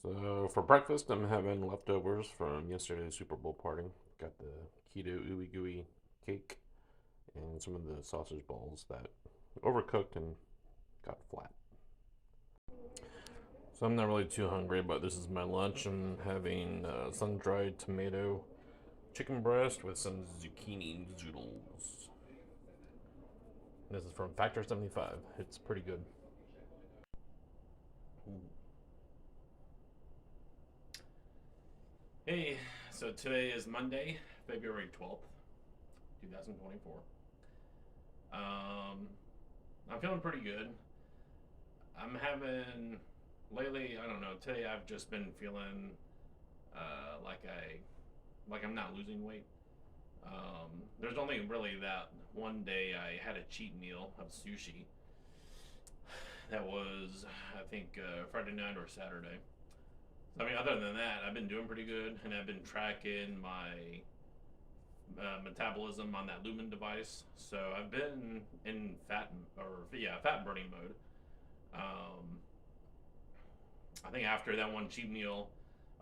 So for breakfast, I'm having leftovers from yesterday's Super Bowl party. Got the keto ooey gooey cake and some of the sausage balls that overcooked and got flat. So I'm not really too hungry, but this is my lunch. I'm having sun-dried tomato chicken breast with some zucchini zoodles. This is from Factor 75. It's pretty good. Hey, so today is Monday, February 12th, 2024. Um, I'm feeling pretty good. I'm having, lately, I don't know, today I've just been feeling uh, like I, like I'm not losing weight. There's only really that one day I had a cheat meal of sushi. That was, I think, Friday night or Saturday. I mean, other than that, I've been doing pretty good, and I've been tracking my metabolism on that Lumen device. So I've been in fat burning mode. Um, I think after that one cheat meal,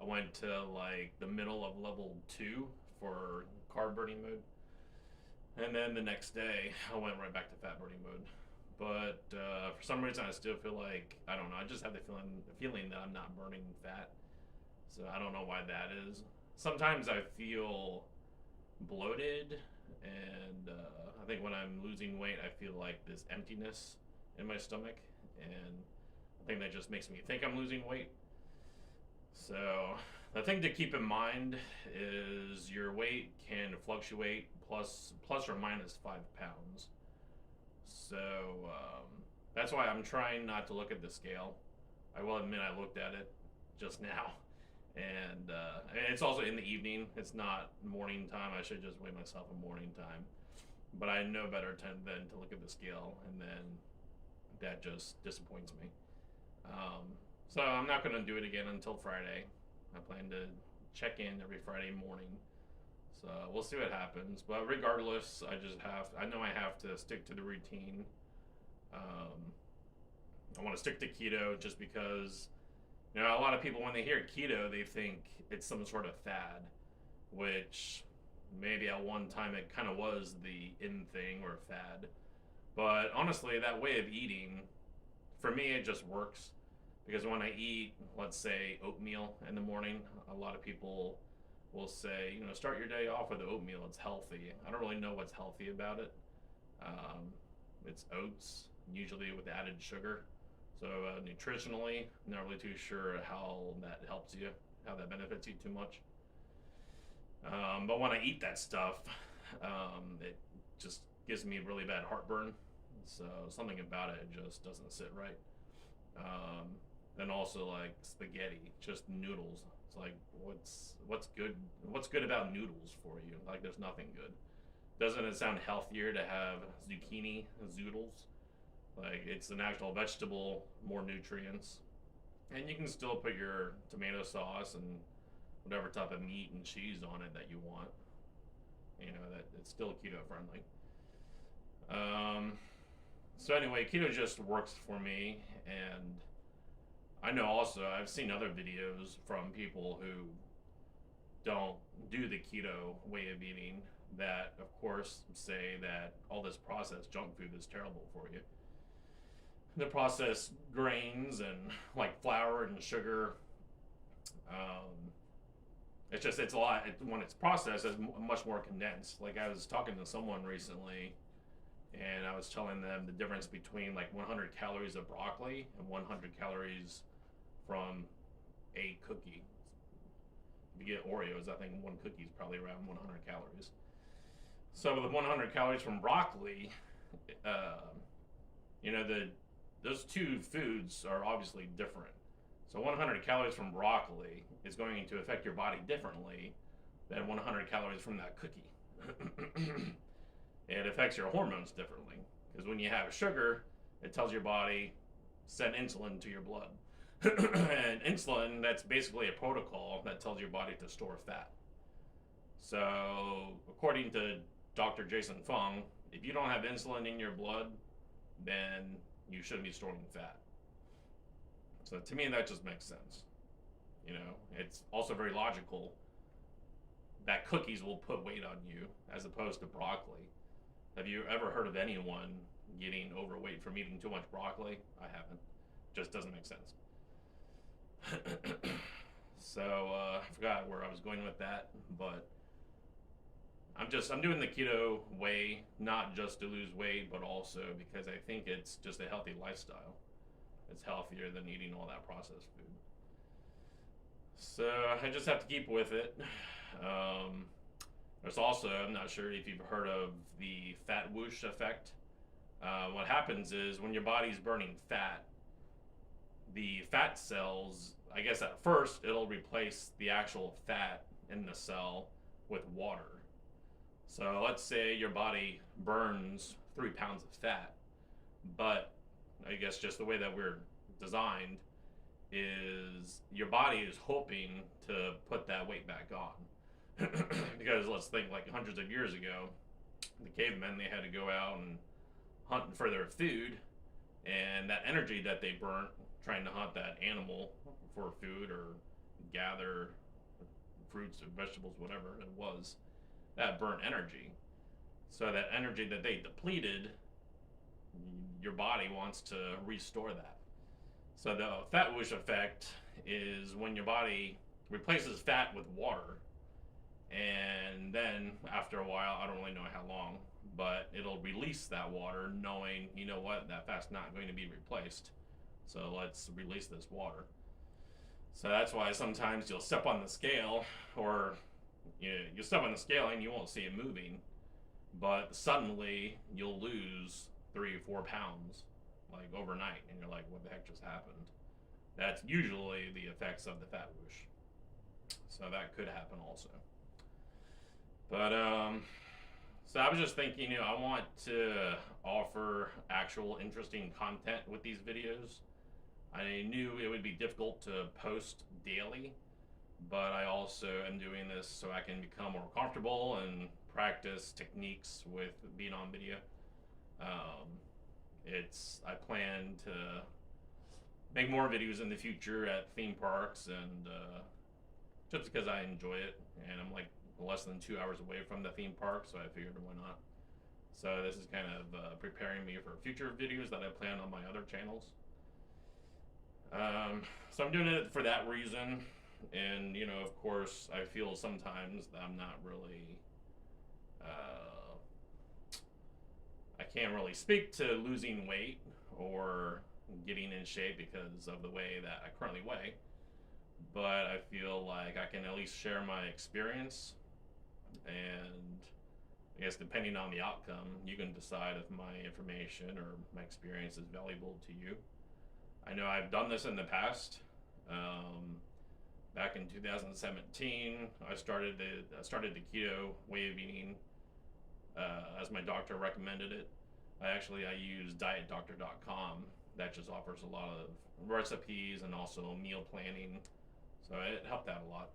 I went to like the middle of level 2 for carb burning mode, and then the next day I went right back to fat burning mode. But for some reason, I still feel like I don't know. I just have the feeling that I'm not burning fat. So I don't know why that is. Sometimes I feel bloated, and I think when I'm losing weight, I feel like this emptiness in my stomach, and I think that just makes me think I'm losing weight. So the thing to keep in mind is your weight can fluctuate plus or minus 5 pounds. So that's why I'm trying not to look at the scale. I will admit I looked at it just now, and it's also in the evening. It's not morning time. I should just weigh myself in morning time, but I know better than to look at the scale, and then that just disappoints me. Um, so I'm not going to do it again until Friday. I plan to check in every Friday morning. So we'll see what happens. But regardless, I know I have to stick to the routine. Um, I want to stick to keto just because, a lot of people, when they hear keto, they think it's some sort of fad, which maybe at one time it kind of was the in thing or fad. But honestly, that way of eating, for me, it just works. Because when I eat, let's say, oatmeal in the morning, a lot of people will say, start your day off with oatmeal. It's healthy. I don't really know what's healthy about it. Um, it's oats, usually with added sugar. So nutritionally, I'm not really too sure how that helps you, how that benefits you too much. But when I eat that stuff, it just gives me really bad heartburn. So something about it just doesn't sit right. Um, and also like spaghetti, just noodles. It's like what's good? What's good about noodles for you? Like there's nothing good. Doesn't it sound healthier to have zucchini zoodles? Like it's an actual vegetable, more nutrients, and you can still put your tomato sauce and whatever type of meat and cheese on it that you want. That it's still keto friendly. Um, so anyway, keto just works for me, and I know also I've seen other videos from people who don't do the keto way of eating that, of course, say that all this processed junk food is terrible for you. The processed grains and like flour and sugar, um, it's a lot. When it's processed, it's much more condensed. Like I was talking to someone recently, and I was telling them the difference between like 100 calories of broccoli and 100 calories from a cookie. If you get Oreos, I think one cookie is probably around 100 calories. So with 100 calories from broccoli, uh, the those two foods are obviously different. So 100 calories from broccoli is going to affect your body differently than 100 calories from that cookie. It affects your hormones differently because when you have sugar, it tells your body send insulin to your blood. And insulin, that's basically a protocol that tells your body to store fat. So, according to Dr. Jason Fung, if you don't have insulin in your blood, then you shouldn't be storing fat. So, to me, that just makes sense. You know, it's also very logical that cookies will put weight on you as opposed to broccoli. Have you ever heard of anyone getting overweight from eating too much broccoli? I haven't. Just doesn't make sense. So I forgot where I was going with that, but I'm doing the keto way, not just to lose weight, but also because I think it's just a healthy lifestyle. It's healthier than eating all that processed food. So I just have to keep with it. Um, there's also, I'm not sure if you've heard of the fat whoosh effect. What happens is when your body's burning fat, the fat cells, I guess at first, it'll replace the actual fat in the cell with water. So let's say your body burns 3 pounds of fat, but I guess just the way that we're designed is your body is hoping to put that weight back on. Because let's think like hundreds of years ago, the cavemen, they had to go out and hunt for their food, and that energy that they burnt trying to hunt that animal for food or gather fruits or vegetables, whatever it was, that burnt energy. So that energy that they depleted, your body wants to restore that. So the fat whoosh effect is when your body replaces fat with water, and then after a while, I don't really know how long, but it'll release that water, knowing, you know what, that fat's not going to be replaced. So let's release this water. So that's why sometimes you'll step on the scale, or you step on the scale and you won't see it moving, but suddenly you'll lose 3 or 4 pounds like overnight, and you're like, what the heck just happened? That's usually the effects of the fat whoosh. So that could happen also. But so I was just thinking, I want to offer actual interesting content with these videos. I knew it would be difficult to post daily, but I also am doing this so I can become more comfortable and practice techniques with being on video. I plan to make more videos in the future at theme parks, and just because I enjoy it, and I'm like less than 2 hours away from the theme park, so I figured why not. So this is kind of preparing me for future videos that I plan on my other channels. So I'm doing it for that reason, and of course, I feel sometimes that I'm not really, I can't really speak to losing weight or getting in shape because of the way that I currently weigh, but I feel like I can at least share my experience, and I guess depending on the outcome, you can decide if my information or my experience is valuable to you. I know I've done this in the past. Back in 2017, I started the keto way of eating as my doctor recommended it. I use dietdoctor.com. That just offers a lot of recipes and also meal planning, so it helped out a lot.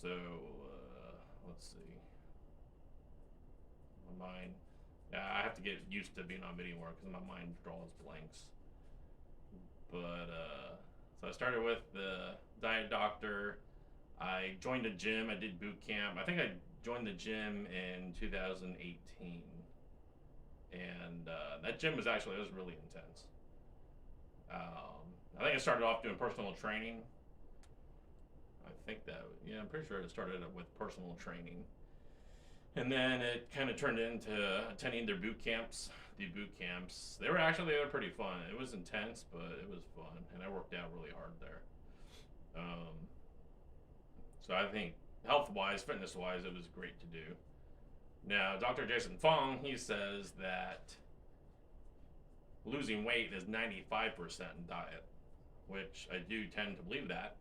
So let's see. My mind. Yeah, I have to get used to being on video more because my mind draws blanks. But so I started with the diet doctor. I joined a gym. I did boot camp. I think I joined the gym in 2018, and that gym was really intense. I think I started off doing personal training. I'm pretty sure it started with personal training. And then it kind of turned into attending their boot camps. The boot camps, they were pretty fun. It was intense, but it was fun, and I worked out really hard there. So I think health-wise, fitness-wise, it was great to do. Now, Dr. Jason Fung, he says that losing weight is 95% in diet, which I do tend to believe that,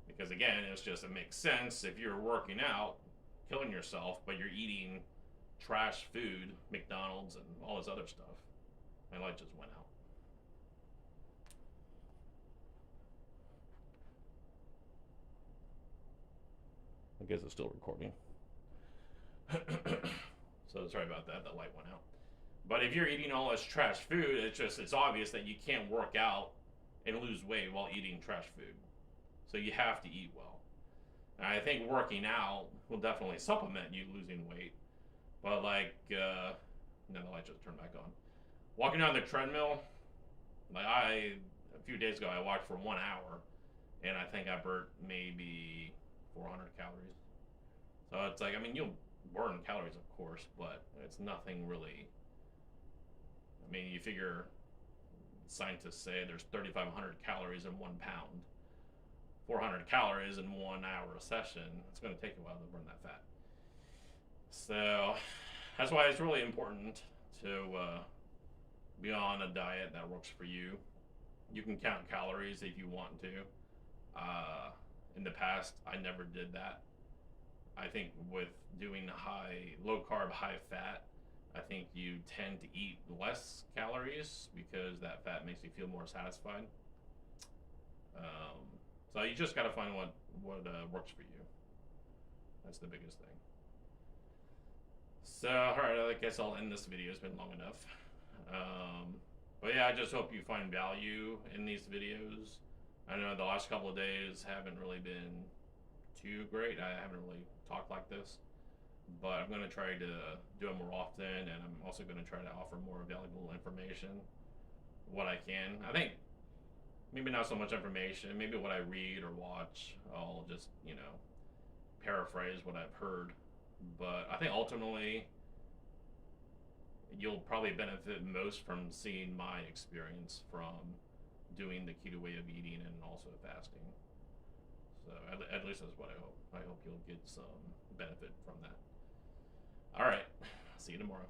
because again, it makes sense. If you're working out, killing yourself, but you're eating trash food, McDonald's, and all this other stuff. My light just went out. I guess it's still recording. So sorry about that. The light went out. But if you're eating all this trash food, it's obvious that you can't work out and lose weight while eating trash food. So you have to eat well. And I think working out will definitely supplement you losing weight. But like, no, the light just turned back on. Walking on the treadmill, like a few days ago, I walked for 1 hour, and I think I burnt maybe 400 calories. So it's like, I mean, you'll burn calories, of course, but it's nothing really. I mean, you figure scientists say there's 3,500 calories in 1 pound. 400 calories in 1 hour session. It's going to take a while to burn that fat. So that's why it's really important to be on a diet that works for you. You can count calories if you want to. In the past, I never did that. I think with doing low carb, high fat, I think you tend to eat less calories because that fat makes you feel more satisfied. Um, so you just got to find what works for you. That's the biggest thing. So, all right, I guess I'll end this video. It's been long enough. But yeah, I just hope you find value in these videos. I know the last couple of days haven't really been too great. I haven't really talked like this, but I'm going to try to do it more often, and I'm also going to try to offer more valuable information, what I can. I think maybe not so much information, maybe what I read or watch, I'll just, paraphrase what I've heard. But I think ultimately, you'll probably benefit most from seeing my experience from doing the keto way of eating and also fasting. So at least that's what I hope. I hope you'll get some benefit from that. All right. See you tomorrow.